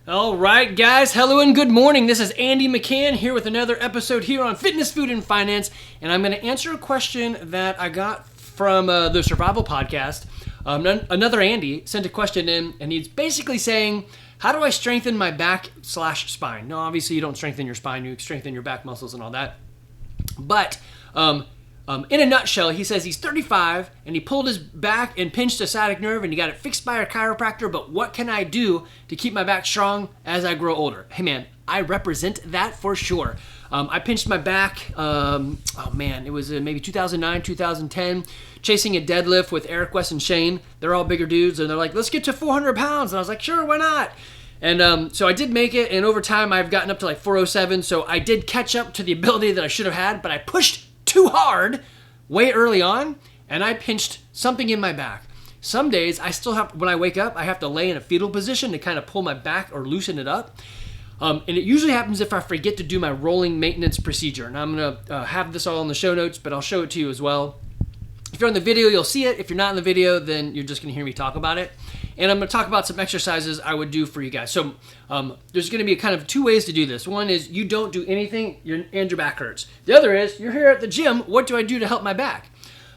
All right, guys. Hello and good morning. This is Andy McCann here with another episode here on Fitness, Food, and Finance. And I'm going to answer a question that I got from the Survival Podcast. Another Andy sent a question in, and he's basically saying, how do I strengthen my back/spine? No, obviously you don't strengthen your spine. You strengthen your back muscles and all that. But in a nutshell, he says he's 35 and he pulled his back and pinched a sciatic nerve and he got it fixed by a chiropractor. But what can I do to keep my back strong as I grow older? Hey man, I represent that for sure. I pinched my back, it was maybe 2009, 2010, chasing a deadlift with Eric, Wes, and Shane. They're all bigger dudes and they're like, let's get to 400 pounds. And I was like, sure, why not? And so I did make it, and over time I've gotten up to like 407, so I did catch up to the ability that I should have had, but I pushed too hard way early on, and I pinched something in my back. Some days I still have, when I wake up, I have to lay in a fetal position to kind of pull my back or loosen it up. And it usually happens if I forget to do my rolling maintenance procedure. And I'm going to have this all in the show notes, but I'll show it to you as well. If you're on the video, you'll see it. If you're not in the video, then you're just going to hear me talk about it. And I'm going to talk about some exercises I would do for you guys. So there's going to be kind of two ways to do this. One is you don't do anything and your back hurts. The other is you're here at the gym. What do I do to help my back?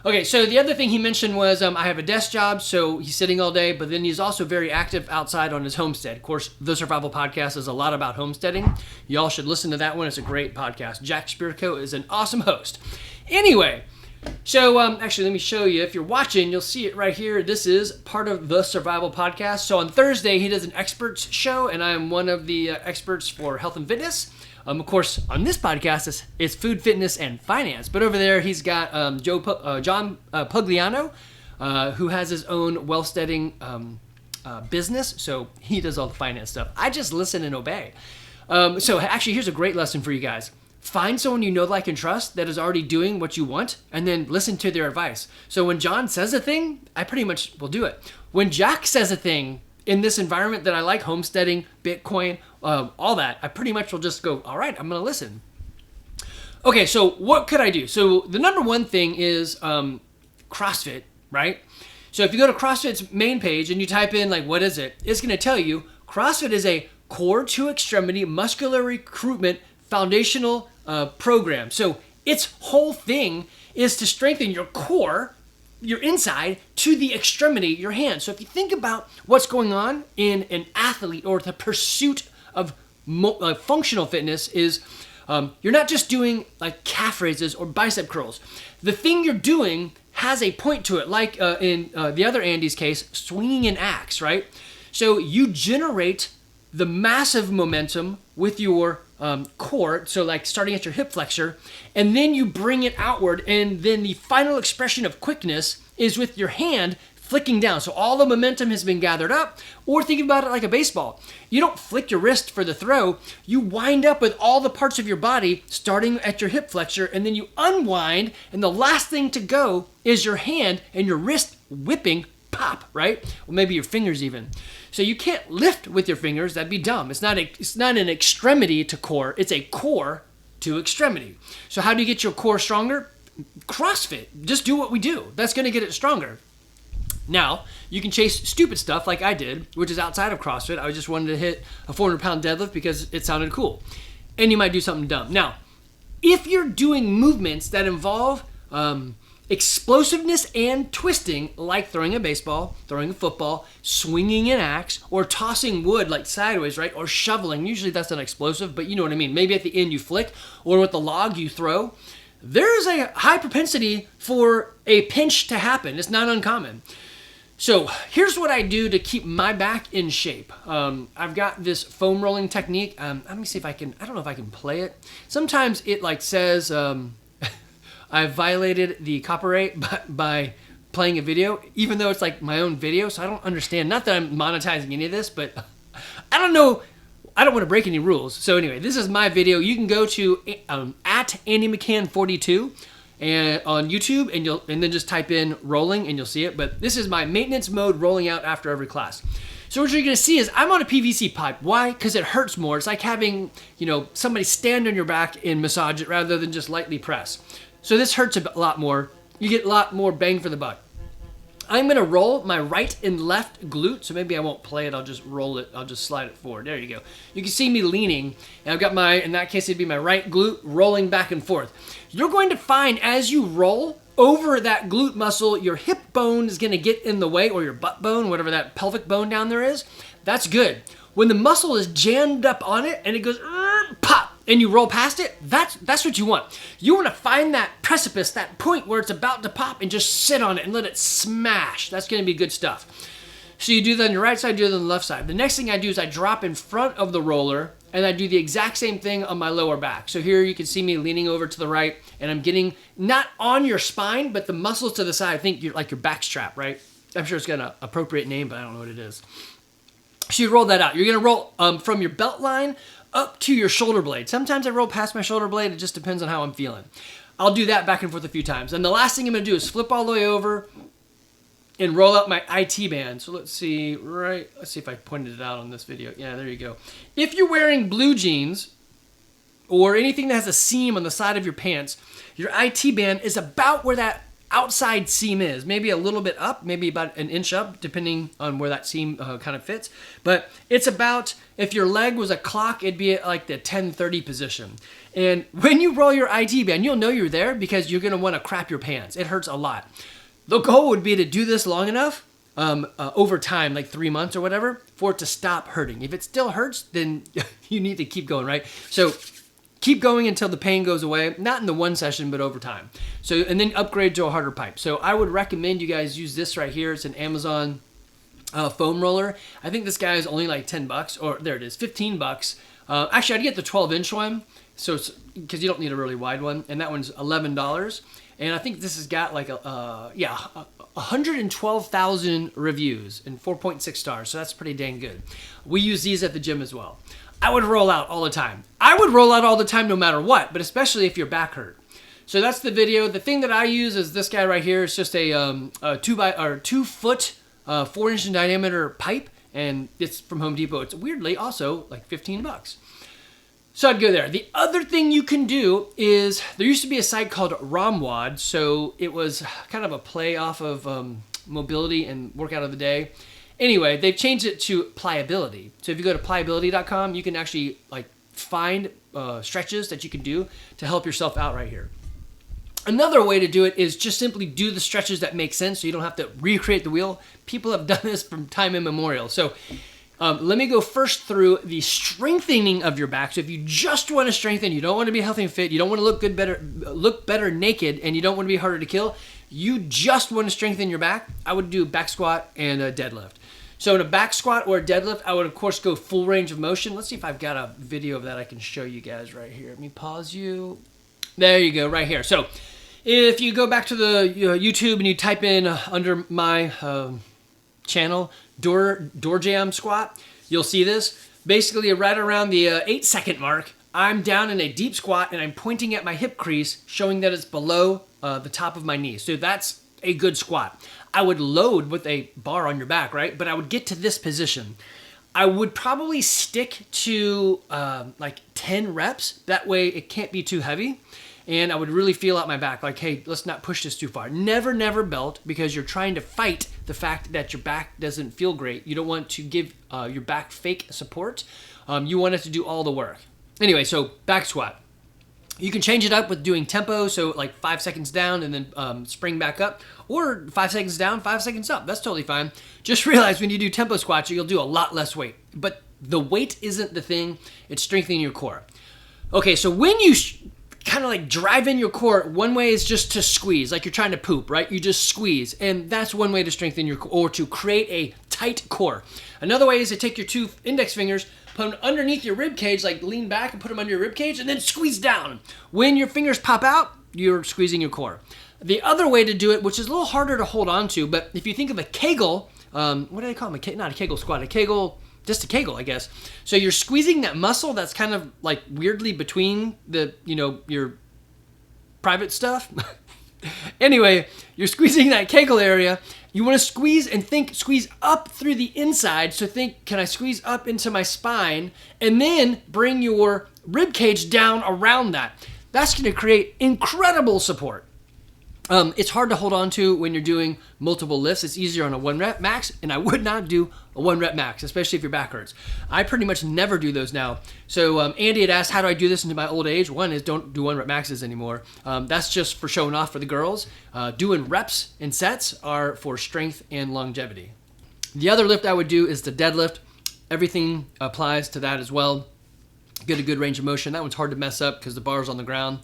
Okay, so the other thing he mentioned was I have a desk job, so he's sitting all day, but then he's also very active outside on his homestead. Of course, the Survival Podcast is a lot about homesteading. Y'all should listen to that one. It's a great podcast. Jack Spirko is an awesome host. Anyway, so actually, let me show you. If you're watching, you'll see it right here. This is part of the Survival Podcast. So on Thursday, he does an experts show, and I am one of the experts for health and fitness. Of course, on this podcast, it's food, fitness, and finance. But over there, he's got John Pugliano, who has his own wealth-steading business. So he does all the finance stuff. I just listen and obey. So actually, here's a great lesson for you guys. Find someone you know, like, and trust that is already doing what you want, and then listen to their advice. So when John says a thing, I pretty much will do it. When Jack says a thing in this environment that I like, homesteading, Bitcoin, all that, I pretty much will just go, all right, I'm going to listen. Okay, so what could I do? So the number one thing is CrossFit, right? So if you go to CrossFit's main page and you type in, like, what is it? It's going to tell you CrossFit is a core to extremity muscular recruitment foundational program. So its whole thing is to strengthen your core, your inside, to the extremity, your hand. So if you think about what's going on in an athlete or the pursuit of functional fitness is you're not just doing like calf raises or bicep curls. The thing you're doing has a point to it, like in the other Andy's case, swinging an axe, right? So you generate the massive momentum with your core, so like starting at your hip flexor, and then you bring it outward, and then the final expression of quickness is with your hand flicking down. So all the momentum has been gathered up, or think about it like a baseball. You don't flick your wrist for the throw, you wind up with all the parts of your body starting at your hip flexor, and then you unwind, and the last thing to go is your hand and your wrist whipping, pop, right? Or maybe your fingers even. So you can't lift with your fingers. That'd be dumb. It's not an extremity to core. It's a core to extremity. So how do you get your core stronger? CrossFit. Just do what we do. That's going to get it stronger. Now, you can chase stupid stuff like I did, which is outside of CrossFit. I just wanted to hit a 400-pound deadlift because it sounded cool. And you might do something dumb. Now, if you're doing movements that involve explosiveness and twisting, like throwing a baseball, throwing a football, swinging an axe, or tossing wood like sideways, right? Or shoveling. Usually that's not explosive, but you know what I mean. Maybe at the end you flick, or with the log you throw. There's a high propensity for a pinch to happen. It's not uncommon. So here's what I do to keep my back in shape. I've got this foam rolling technique. Let me see if I can, I don't know if I can play it. Sometimes it like says, I've violated the copyright by playing a video, even though it's like my own video, so I don't understand. Not that I'm monetizing any of this, but I don't know. I don't want to break any rules. So anyway, this is my video. You can go to at Andy McCann 42 and on YouTube, and then just type in rolling, and you'll see it. But this is my maintenance mode rolling out after every class. So what you're going to see is I'm on a PVC pipe. Why? Because it hurts more. It's like having somebody stand on your back and massage it rather than just lightly press. So this hurts a lot more. You get a lot more bang for the buck. I'm going to roll my right and left glute. So maybe I won't play it. I'll just roll it. I'll just slide it forward. There you go. You can see me leaning. And I've got my, in that case, it'd be my right glute rolling back and forth. You're going to find as you roll over that glute muscle, your hip bone is going to get in the way, or your butt bone, whatever that pelvic bone down there is. That's good. When the muscle is jammed up on it and it goes pop, and you roll past it, that's what you want. You want to find that precipice, that point where it's about to pop, and just sit on it and let it smash. That's going to be good stuff. So you do that on your right side, do it on the left side. The next thing I do is I drop in front of the roller, and I do the exact same thing on my lower back. So here you can see me leaning over to the right, and I'm getting not on your spine, but the muscles to the side. I think you're like your back strap, right? I'm sure it's got an appropriate name, but I don't know what it is. So you roll that out. You're going to roll from your belt line up to your shoulder blade. Sometimes I roll past my shoulder blade. It just depends on how I'm feeling. I'll do that back and forth a few times. And the last thing I'm going to do is flip all the way over and roll out my IT band. So let's see if I pointed it out on this video. Yeah, there you go. If you're wearing blue jeans or anything that has a seam on the side of your pants, your IT band is about where that outside seam is, maybe a little bit up, maybe about an inch up, depending on where that seam kind of fits. But it's about, if your leg was a clock, it'd be at like the 10:30 position. And when you roll your IT band, you'll know you're there because you're going to want to crap your pants. It hurts a lot. The goal would be to do this long enough over time, like 3 months or whatever, for it to stop hurting. If it still hurts, then you need to keep going, right? So keep going until the pain goes away, not in the one session, but over time. So, and then upgrade to a harder pipe. So I would recommend you guys use this right here. It's an Amazon foam roller. I think this guy is only like $10, or there it is, $15. Actually, I'd get the 12-inch one, so because you don't need a really wide one, and that one's $11. And I think this has got like 112,000 reviews and 4.6 stars, so that's pretty dang good. We use these at the gym as well. I would roll out all the time. I would roll out all the time no matter what, but especially if your back hurt. So that's the video. The thing that I use is this guy right here. It's just a 2 foot, 4-inch in diameter pipe, and it's from Home Depot. It's weirdly also like $15. So I'd go there. The other thing you can do is, there used to be a site called ROMWOD, so it was kind of a play off of mobility and workout of the day. Anyway, they've changed it to pliability. So if you go to pliability.com, you can actually like find stretches that you can do to help yourself out right here. Another way to do it is just simply do the stretches that make sense so you don't have to recreate the wheel. People have done this from time immemorial. So let me go first through the strengthening of your back. So if you just want to strengthen, you don't want to be healthy and fit, you don't want to look better naked, and you don't want to be harder to kill, you just want to strengthen your back, I would do back squat and a deadlift. So in a back squat or a deadlift, I would of course go full range of motion. Let's see if I've got a video of that I can show you guys right here. Let me pause you. There you go, right here. So if you go back to the YouTube and you type in under my channel, door jam squat, you'll see this. Basically right around the 8-second mark, I'm down in a deep squat and I'm pointing at my hip crease, showing that it's below the top of my knee. So that's a good squat. I would load with a bar on your back, right? But I would get to this position. I would probably stick to like 10 reps. That way it can't be too heavy. And I would really feel out my back, like, hey, let's not push this too far. Never belt, because you're trying to fight the fact that your back doesn't feel great. You don't want to give your back fake support. You want it to do all the work. Anyway, so back squat. You can change it up with doing tempo, so like 5 seconds down and then spring back up, or 5 seconds down, 5 seconds up. That's totally fine. Just realize when you do tempo squats, you'll do a lot less weight. But the weight isn't the thing. It's strengthening your core. Okay, so when you kind of like drive in your core, one way is just to squeeze, like you're trying to poop, right? You just squeeze, and that's one way to strengthen your core, or to create a tight core. Another way is to take your 2 index fingers, put them underneath your rib cage, like lean back and put them under your rib cage, and then squeeze down. When your fingers pop out, you're squeezing your core. The other way to do it, which is a little harder to hold on to, but if you think of a Kegel, what do they call them? Not a Kegel squat, just a Kegel, I guess. So you're squeezing that muscle that's kind of like weirdly between the, your private stuff. Anyway, you're squeezing that Kegel area. You want to squeeze and squeeze up through the inside. So think, can I squeeze up into my spine? And then bring your rib cage down around that. That's going to create incredible support. It's hard to hold on to when you're doing multiple lifts. It's easier on a 1 rep max, and I would not do a 1 rep max, especially if your back hurts. I pretty much never do those now. So Andy had asked, how do I do this into my old age? One is don't do 1 rep maxes anymore. That's just for showing off for the girls. Doing reps and sets are for strength and longevity. The other lift I would do is the deadlift. Everything applies to that as well. Get a good range of motion. That one's hard to mess up because the bar's on the ground,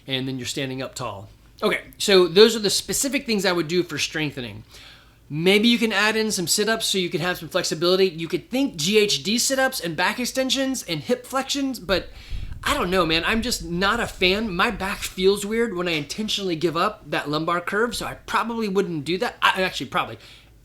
and then you're standing up tall. Okay, so those are the specific things I would do for strengthening. Maybe you can add in some sit-ups so you can have some flexibility. You could think GHD sit-ups and back extensions and hip flexions, but I don't know, man. I'm just not a fan. My back feels weird when I intentionally give up that lumbar curve, so I probably wouldn't do that. Probably.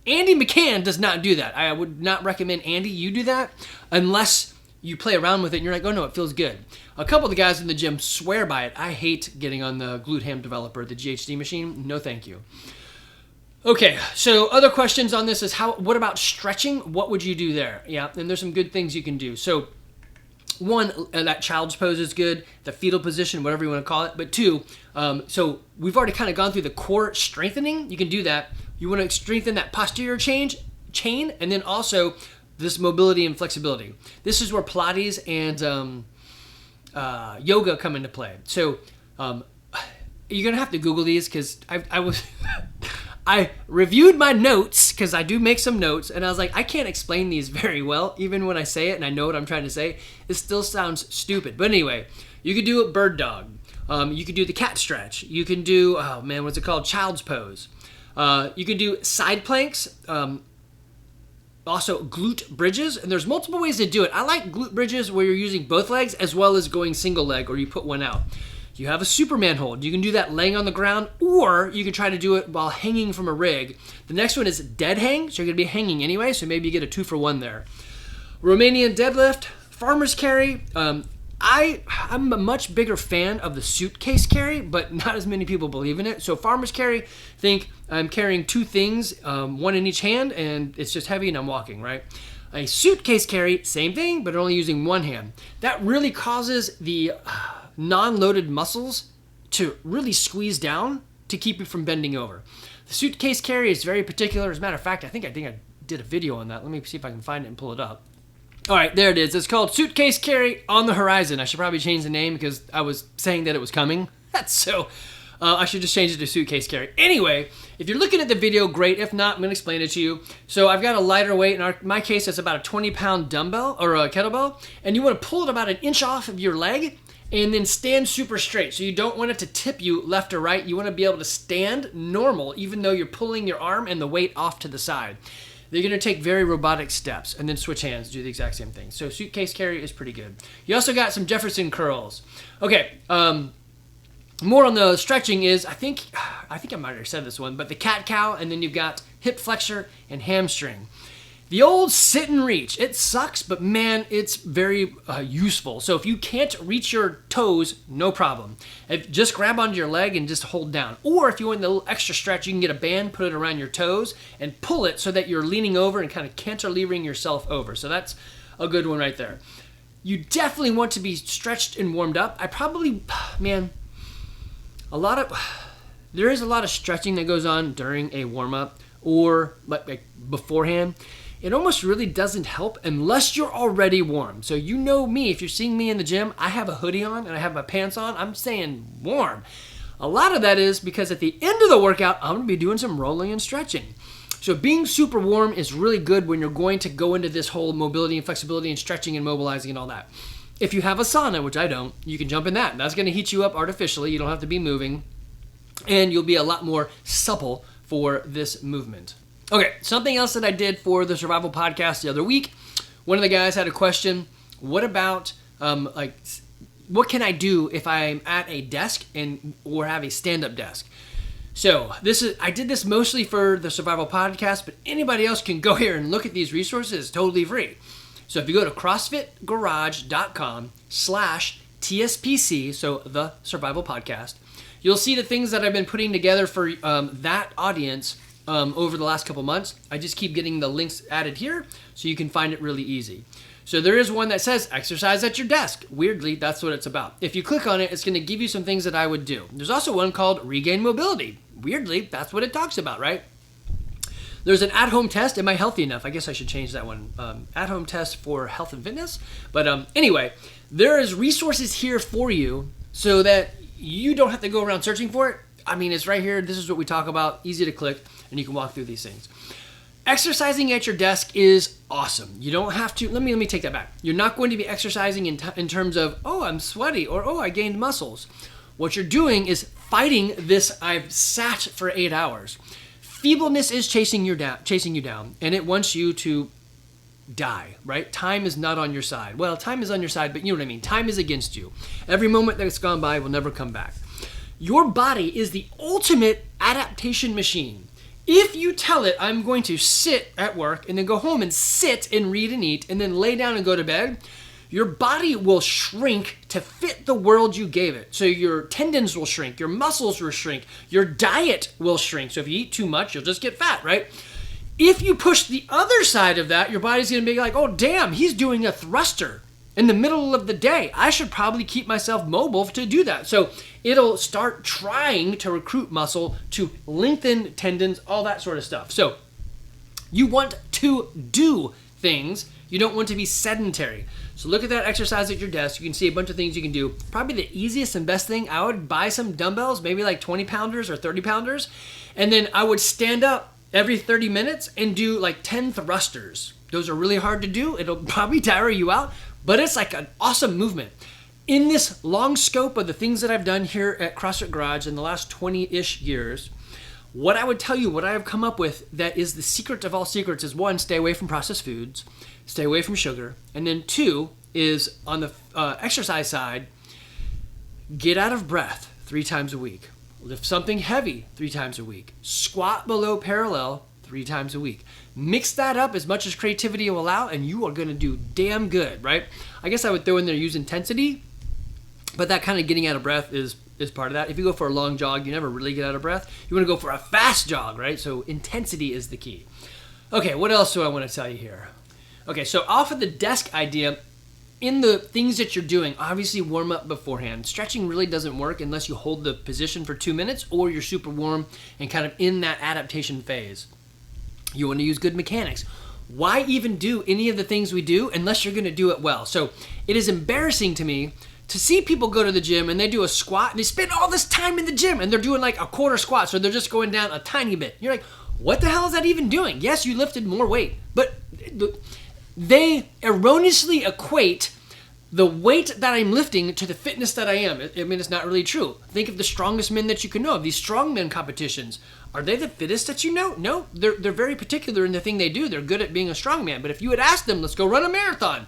Andy McCann does not do that. I would not recommend, Andy, you do that unless you play around with it and you're like, oh no, it feels good. A couple of the guys in the gym swear by it. I hate getting on the glute ham developer, the GHD machine. No, thank you. Okay, so other questions on this is what about stretching? What would you do there? Yeah, and there's some good things you can do. So one, that child's pose is good, the fetal position, whatever you want to call it. But two, so we've already kind of gone through the core strengthening. You can do that. You want to strengthen that posterior chain, and then also this mobility and flexibility. This is where Pilates and yoga come into play. So you're gonna have to Google these because I reviewed my notes because I do make some notes, and I was like, I can't explain these very well. Even when I say it and I know what I'm trying to say, it still sounds stupid. But anyway, you could do a bird dog. You could do the cat stretch. You can do, what's it called? Child's pose. You can do side planks. Also glute bridges, and there's multiple ways to do it. I like glute bridges where you're using both legs as well as going single leg, or you put one out. You have a Superman hold. You can do that laying on the ground, or you can try to do it while hanging from a rig. The next one is dead hang, so you're going to be hanging anyway, so maybe you get a 2-for-1 there. Romanian deadlift, farmer's carry. I'm a much bigger fan of the suitcase carry, but not as many people believe in it. So farmer's carry, think I'm carrying 2 things, one in each hand, and it's just heavy and I'm walking, right? A suitcase carry, same thing, but only using one hand. That really causes the non-loaded muscles to really squeeze down to keep you from bending over. The suitcase carry is very particular. As a matter of fact, I think I did a video on that. Let me see if I can find it and pull it up. All right, there it is. It's called Suitcase Carry on the Horizon. I should probably change the name because I was saying that it was coming. So I should just change it to Suitcase Carry. Anyway, if you're looking at the video, great. If not, I'm going to explain it to you. So I've got a lighter weight. In my case, it's about a 20-pound dumbbell or a kettlebell. And you want to pull it about 1 inch off of your leg and then stand super straight. So you don't want it to tip you left or right. You want to be able to stand normal even though you're pulling your arm and the weight off to the side. They're going to take very robotic steps and then switch hands, do the exact same thing. So suitcase carry is pretty good. You also got some Jefferson curls. Okay, more on the stretching is, I think I might have said this one, but the cat-cow, and then you've got hip flexor and hamstring. The old sit and reach, it sucks, but man, it's very useful. So if you can't reach your toes, no problem. Just grab onto your leg and just hold down. Or if you want a little extra stretch, you can get a band, put it around your toes, and pull it so that you're leaning over and kind of cantilevering yourself over. So that's a good one right there. You definitely want to be stretched and warmed up. There is a lot of stretching that goes on during a warm-up or like beforehand. It almost really doesn't help unless you're already warm. So you know me, if you're seeing me in the gym, I have a hoodie on and I have my pants on. I'm staying warm. A lot of that is because at the end of the workout, I'm going to be doing some rolling and stretching. So being super warm is really good when you're going to go into this whole mobility and flexibility and stretching and mobilizing and all that. If you have a sauna, which I don't, you can jump in that. That's going to heat you up artificially. You don't have to be moving. And you'll be a lot more supple for this movement. Okay, something else that I did for the Survival Podcast the other week, one of the guys had a question, what about, what can I do if I'm at a desk or have a stand-up desk? So I did this mostly for the Survival Podcast, but anybody else can go here and look at these resources totally free. So if you go to crossfitgarage.com/TSPC, so the Survival Podcast, you'll see the things that I've been putting together for that audience over the last couple months. I just keep getting the links added here so you can find it really easy. So there is one that says exercise at your desk. Weirdly, that's what it's about. If you click on it, it's going to give you some things that I would do. There's also one called regain mobility. weirdly, that's what it talks about, right? There's an at-home test. Am I healthy enough? I guess I should change that one. At-home test for health and fitness. But anyway, there is resources here for you so that you don't have to go around searching for it. I mean, it's right here. This is what we talk about. Easy to click, and you can walk through these things. Exercising at your desk is awesome. You don't have to. Let me take that back. You're not going to be exercising in terms of, oh, I'm sweaty, or oh, I gained muscles. What you're doing is fighting this. I've sat for 8 hours. Feebleness is chasing you down, and it wants you to die, right? Time is not on your side. Well, time is on your side, but you know what I mean. Time is against you. Every moment that's gone by will never come back. Your body is the ultimate adaptation machine. If you tell it, I'm going to sit at work and then go home and sit and read and eat and then lay down and go to bed, your body will shrink to fit the world you gave it. So your tendons will shrink, your muscles will shrink, your diet will shrink. So if you eat too much, you'll just get fat, right? If you push the other side of that, your body's gonna be like, oh damn, he's doing a thruster in the middle of the day. I should probably keep myself mobile to do that. So it'll start trying to recruit muscle, to lengthen tendons, all that sort of stuff. So you want to do things. You don't want to be sedentary. So look at that exercise at your desk. You can see a bunch of things you can do. Probably the easiest and best thing, I would buy some dumbbells, maybe like 20 pounders or 30 pounders. And then I would stand up every 30 minutes and do like 10 thrusters. Those are really hard to do. It'll probably tire you out, but it's like an awesome movement. In this long scope of the things that I've done here at CrossFit Garage in the last 20-ish years, what I would tell you, what I have come up with that is the secret of all secrets is, one, stay away from processed foods, stay away from sugar, and then two is on the exercise side, get out of breath 3 times a week, lift something heavy 3 times a week, squat below parallel 3 times a week. Mix that up as much as creativity will allow, and you are going to do damn good, right? I guess I would throw in there use intensity, but that kind of getting out of breath is part of that. If you go for a long jog, you never really get out of breath. You want to go for a fast jog, right? So intensity is the key. Okay, what else do I want to tell you here? Okay, so off of the desk idea, in the things that you're doing, obviously warm up beforehand. Stretching really doesn't work unless you hold the position for 2 minutes or you're super warm and kind of in that adaptation phase. You want to use good mechanics. Why even do any of the things we do unless you're going to do it well? So it is embarrassing to me to see people go to the gym and they do a squat and they spend all this time in the gym and they're doing like a quarter squat, so they're just going down a tiny bit. You're like, what the hell is that even doing? Yes, you lifted more weight, but they erroneously equate the weight that I'm lifting to the fitness that I am. I mean, it's not really true. Think of the strongest men that you can know, of these strongman competitions. Are they the fittest that you know? No, they're very particular in the thing they do. They're good at being a strongman. But if you had asked them, let's go run a marathon,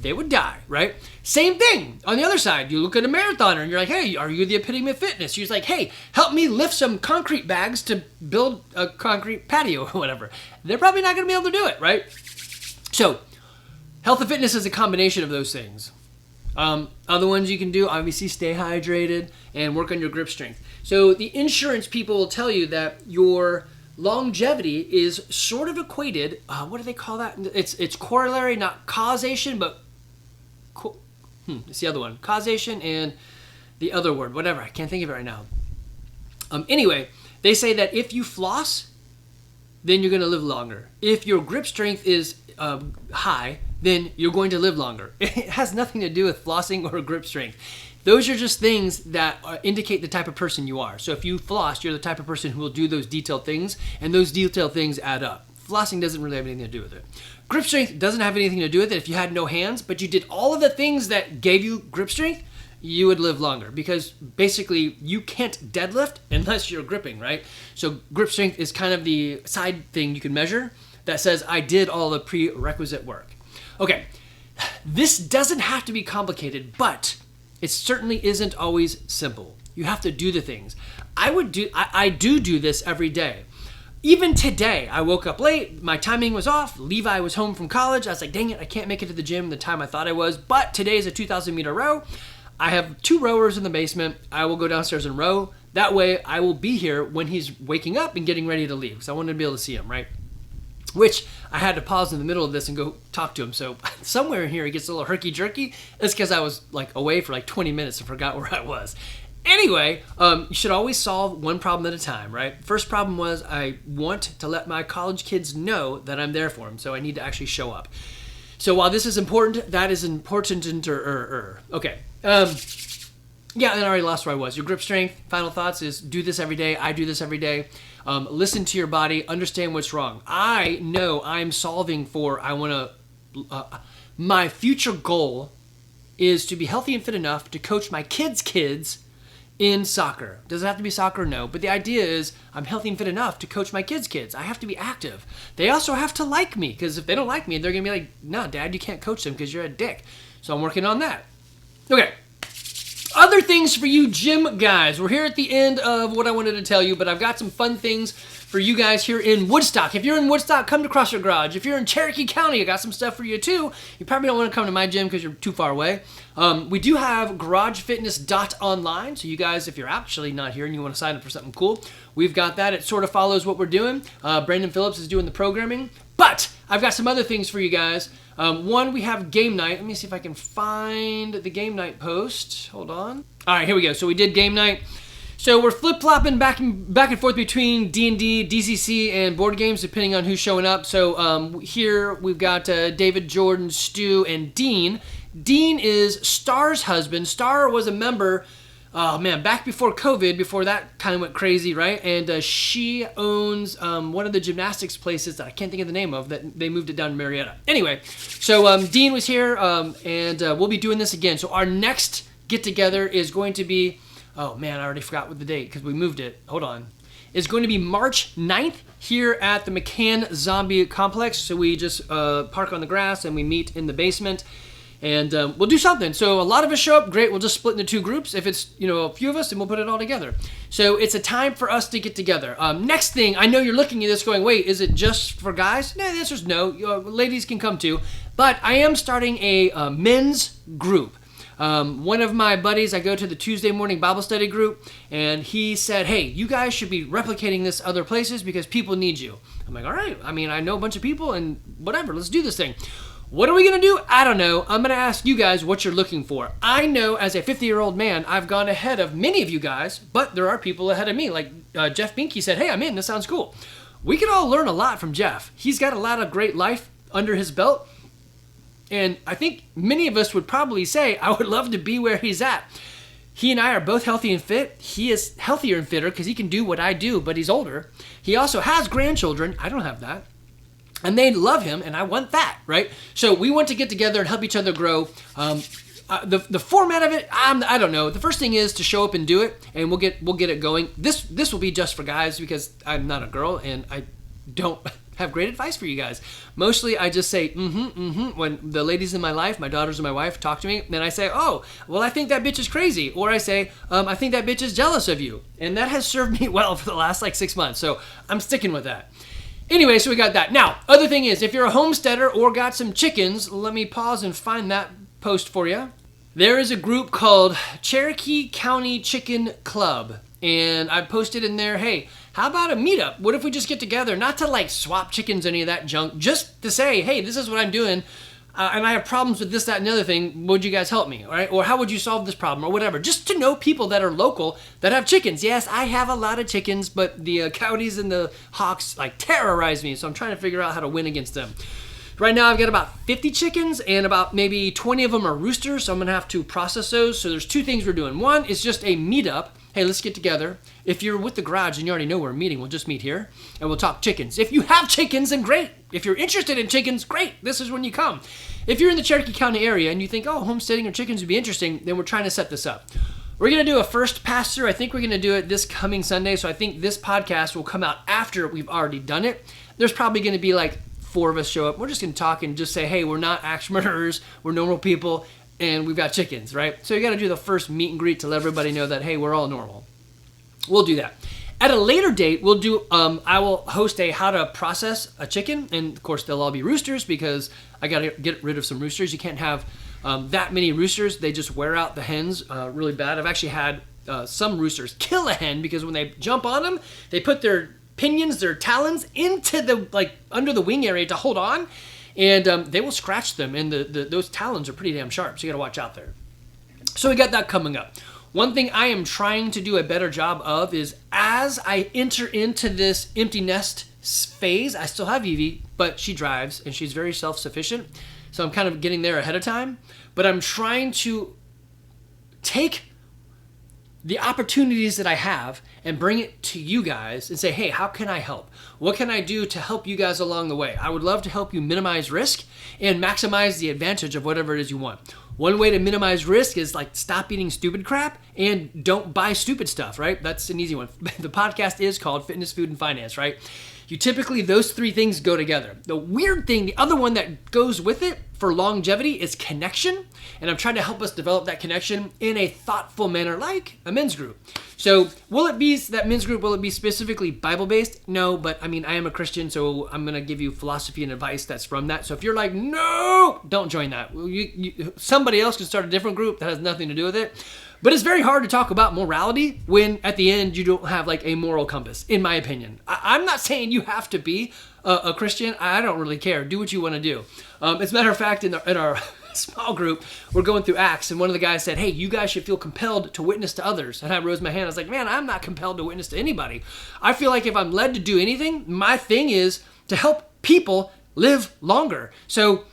they would die, right? Same thing on the other side. You look at a marathoner and you're like, hey, are you the epitome of fitness? She's like, hey, help me lift some concrete bags to build a concrete patio or whatever. They're probably not going to be able to do it, right? So health and fitness is a combination of those things. Other ones you can do, obviously stay hydrated and work on your grip strength. So the insurance people will tell you that your longevity is sort of equated, what do they call that? It's corollary, not causation, but it's the other one. Causation and the other word, whatever. I can't think of it right now. Anyway, they say that if you floss, then you're going to live longer. If your grip strength is high, then you're going to live longer. It has nothing to do with flossing or grip strength. Those are just things that indicate the type of person you are. So if you floss, you're the type of person who will do those detailed things, and those detailed things add up. Flossing doesn't really have anything to do with it. Grip strength doesn't have anything to do with it. If you had no hands, but you did all of the things that gave you grip strength, you would live longer, because basically you can't deadlift unless you're gripping, right? So grip strength is kind of the side thing you can measure that says I did all the prerequisite work. Okay, this doesn't have to be complicated, but it certainly isn't always simple. You have to do the things. I do this every day. Even today, I woke up late, my timing was off, Levi was home from college, I was like, dang it, I can't make it to the gym the time I thought I was, but today is a 2,000 meter row. I have 2 rowers in the basement. I will go downstairs and row. That way, I will be here when he's waking up and getting ready to leave, because I wanted to be able to see him, right? Which I had to pause in the middle of this and go talk to him. So somewhere in here, he gets a little herky-jerky. It's because I was like away for like 20 minutes and forgot where I was. Anyway, you should always solve one problem at a time, right? First problem was I want to let my college kids know that I'm there for them, so I need to actually show up. So while this is important, that is important. Okay. Yeah, and I already lost where I was. Your grip strength, final thoughts is do this every day. I do this every day. Listen to your body. Understand what's wrong. I know I'm solving for, my future goal is to be healthy and fit enough to coach my kids in soccer. Does it have to be soccer? No. But the idea is I'm healthy and fit enough to coach my kids. I have to be active. They also have to like me, because if they don't like me, they're going to be like, no, Dad, you can't coach them because you're a dick. So I'm working on that. Okay. Other things for you gym guys. We're here at the end of what I wanted to tell you, but I've got some fun things for you guys here in Woodstock. If you're in Woodstock, come to CrossFit Garage. If you're in Cherokee County, I got some stuff for you too. You probably don't want to come to my gym because you're too far away. We do have garagefitness.online, so you guys, if you're actually not here and you want to sign up for something cool, we've got that. It sort of follows what we're doing. Brandon Phillips is doing the programming, but I've got some other things for you guys. One, we have game night. Let me see if I can find the game night post. Hold on. All right, here we go. So we did game night. So we're flip-flopping back and forth between D&D, DCC, and board games, depending on who's showing up. So here we've got David, Jordan, Stu, and Dean. Dean is Star's husband. Star was a member, back before COVID, before that kind of went crazy, right? And she owns one of the gymnastics places that I can't think of the name of, that they moved it down to Marietta. Anyway, so Dean was here, and we'll be doing this again. So our next get-together is going to be, oh man, I already forgot what the date because we moved it. Hold on. It's going to be March 9th here at the McCann Zombie Complex. So we just park on the grass and we meet in the basement. And we'll do something. So a lot of us show up, great. We'll just split into two groups. If it's, a few of us, then we'll put it all together. So it's a time for us to get together. Next thing, I know you're looking at this going, wait, is it just for guys? No, the answer is no. Ladies can come too. But I am starting a men's group. One of my buddies, I go to the Tuesday morning Bible study group, and he said, hey, you guys should be replicating this other places because people need you. I'm like, all right. I mean, I know a bunch of people and whatever. Let's do this thing. What are we going to do? I don't know. I'm going to ask you guys what you're looking for. I know as a 50-year-old man, I've gone ahead of many of you guys, but there are people ahead of me. Like Jeff Binky said, hey, I'm in. This sounds cool. We can all learn a lot from Jeff. He's got a lot of great life under his belt. And I think many of us would probably say, I would love to be where he's at. He and I are both healthy and fit. He is healthier and fitter because he can do what I do, but he's older. He also has grandchildren. I don't have that. And they love him, and I want that, right? So we want to get together and help each other grow. The format of it, I don't know. The first thing is to show up and do it, and we'll get it going. This will be just for guys because I'm not a girl, and I don't have great advice for you guys. Mostly I just say, when the ladies in my life, my daughters and my wife talk to me, then I say, oh, well, I think that bitch is crazy. Or I say, I think that bitch is jealous of you. And that has served me well for the last 6 months. So I'm sticking with that. Anyway, so we got that. Now, other thing is, if you're a homesteader or got some chickens, let me pause and find that post for you. There is a group called Cherokee County Chicken Club. And I posted in there, hey, how about a meetup? What if we just get together? Not to swap chickens or any of that junk, just to say, hey, this is what I'm doing. And I have problems with this, that, and the other thing. Would you guys help me? All right? Or how would you solve this problem or whatever? Just to know people that are local that have chickens. Yes, I have a lot of chickens, but the coyotes and the hawks terrorize me. So I'm trying to figure out how to win against them. Right now I've got about 50 chickens and about maybe 20 of them are roosters. So I'm going to have to process those. So there's two things we're doing. One is just a meetup. Hey, let's get together. If you're with the garage and you already know we're meeting, we'll just meet here and we'll talk chickens. If you have chickens, then great. If you're interested in chickens, great. This is when you come. If you're in the Cherokee County area and you think, oh, homesteading or chickens would be interesting, then we're trying to set this up. We're going to do a first pass through. I think we're going to do it this coming Sunday. So I think this podcast will come out after we've already done it. There's probably going to be 4 of us show up. We're just going to talk and just say, hey, we're not axe murderers. We're normal people and we've got chickens, right? So you got to do the first meet and greet to let everybody know that, hey, we're all normal. We'll do that. At a later date, we'll do. I will host a how to process a chicken, and of course they'll all be roosters because I got to get rid of some roosters. You can't have that many roosters; they just wear out the hens really bad. I've actually had some roosters kill a hen because when they jump on them, they put their pinions, their talons into the under the wing area to hold on, and they will scratch them. And those talons are pretty damn sharp, so you got to watch out there. So we got that coming up. one thing I am trying to do a better job of is as I enter into this empty nest phase, I still have Evie, but she drives and she's very self-sufficient. So I'm kind of getting there ahead of time, but I'm trying to take the opportunities that I have and bring it to you guys and say, hey, how can I help? What can I do to help you guys along the way? I would love to help you minimize risk and maximize the advantage of whatever it is you want. One way to minimize risk is like stop eating stupid crap and don't buy stupid stuff, right? That's an easy one. The podcast is called Fitness, Food, and Finance, right? You typically, those three things go together. The weird thing, the other one that goes with it for longevity is connection. And I'm trying to help us develop that connection in a thoughtful manner, like a men's group. So will it be that men's group, will it be specifically Bible-based? No, but I mean, I am a Christian, so I'm going to give you philosophy and advice that's from that. So if you're like, no, don't join that. Somebody else can start a different group that has nothing to do with it. But it's very hard to talk about morality when at the end you don't have like a moral compass, in my opinion. I'm not saying you have to be a Christian. I don't really care. Do what you want to do. As a matter of fact, in our small group, we're going through Acts, and one of the guys said, hey, you guys should feel compelled to witness to others. And I rose my hand. I was like, man, I'm not compelled to witness to anybody. I feel like if I'm led to do anything, my thing is to help people live longer. So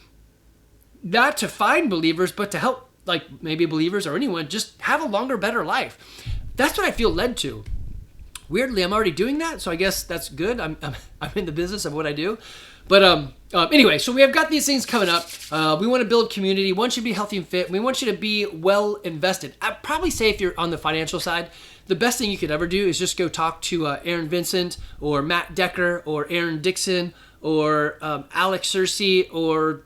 not to find believers, but to help like maybe believers or anyone just have a longer, better life. That's what I feel led to. Weirdly, I'm already doing that, so I guess that's good. I'm in the business of what I do. But anyway, so we have got these things coming up. We want to build community. We want you to be healthy and fit. We want you to be well invested. I'd probably say if you're on the financial side, the best thing you could ever do is just go talk to Aaron Vincent or Matt Decker or Aaron Dixon or Alex Searcy or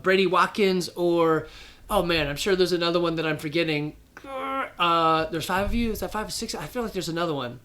Brady Watkins or, oh man, I'm sure there's another one that I'm forgetting. There's 5 of you. Is that 5 or 6? I feel like there's another one.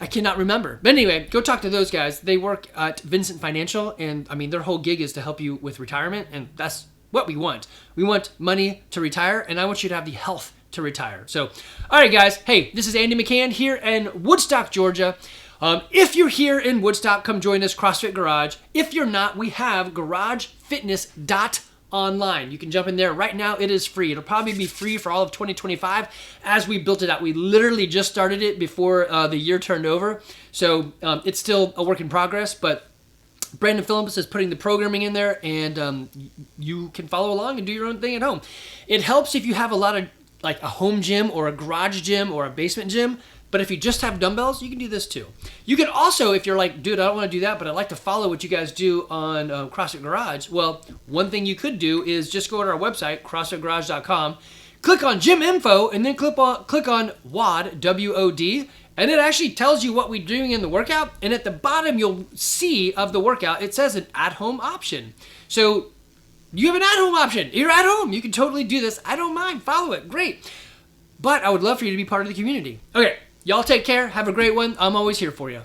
I cannot remember. But anyway, go talk to those guys. They work at Vincent Financial, and I mean, their whole gig is to help you with retirement, and that's what we want. We want money to retire, and I want you to have the health to retire. So, all right, guys. Hey, this is Andy McCann here in Woodstock, Georgia. If you're here in Woodstock, come join us, CrossFit Garage. If you're not, we have garagefitness.online. You can jump in there right now. It is free. It'll probably be free for all of 2025 as we built it out. We literally just started it before the year turned over. So it's still a work in progress, but Brandon Phillips is putting the programming in there, and you can follow along and do your own thing at home. It helps if you have a lot of like a home gym or a garage gym or a basement gym. But if you just have dumbbells, you can do this too. You can also, if you're like, dude, I don't want to do that, but I'd like to follow what you guys do on CrossFit Garage. Well, one thing you could do is just go to our website, CrossFitGarage.com, click on Gym Info, and then click on WOD, W-O-D, and it actually tells you what we're doing in the workout. And at the bottom, you'll see of the workout, it says an at-home option. So you have an at-home option. You're at home. You can totally do this. I don't mind. Follow it. Great. But I would love for you to be part of the community. Okay. Y'all take care. Have a great one. I'm always here for you.